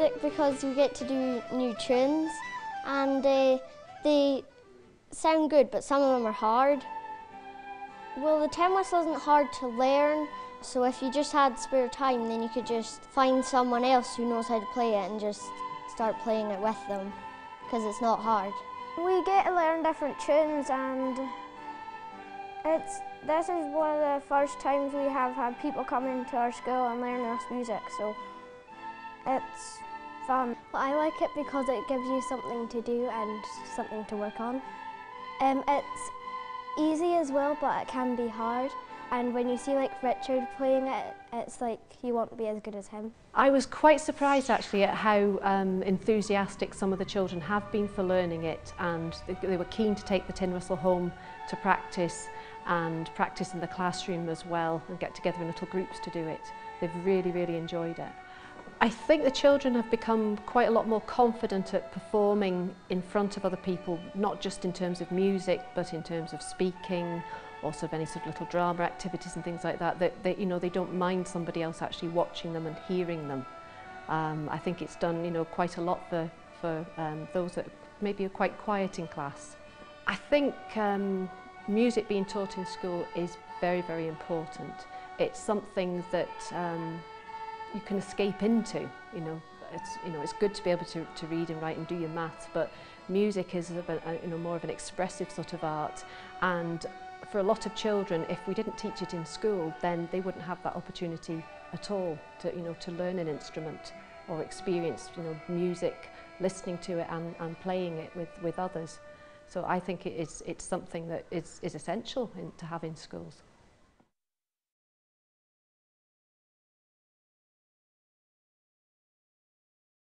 it because you get to do new tunes and they sound good, but some of them are hard. Well, the tin whistle isn't hard to learn, so if you just had spare time, then you could just find someone else who knows how to play it and just start playing it with them, because it's not hard. We get to learn different tunes, and this is one of the first times we have had people come into our school and learn us music, so it's fun. Well, I like it because it gives you something to do and something to work on. It's easy as well, but it can be hard. And when you see like Richard playing it, it's like you want to be as good as him. I was quite surprised actually at how enthusiastic some of the children have been for learning it, and they were keen to take the tin whistle home to practice and practice in the classroom as well and get together in little groups to do it. They've really, really enjoyed it. I think the children have become quite a lot more confident at performing in front of other people, not just in terms of music, but in terms of speaking, or sort of any sort of little drama activities and things like that. You know, they don't mind somebody else actually watching them and hearing them. I think it's done, you know, quite a lot for those that maybe are quite quiet in class. I think music being taught in school is very, very important. It's something that you can escape into, you know. It's good to be able to read and write and do your maths, but music is more of an expressive sort of art, and for a lot of children, if we didn't teach it in school, then they wouldn't have that opportunity at all to learn an instrument or experience music, listening to it and playing it with others. So I think it's something that is essential to have in schools.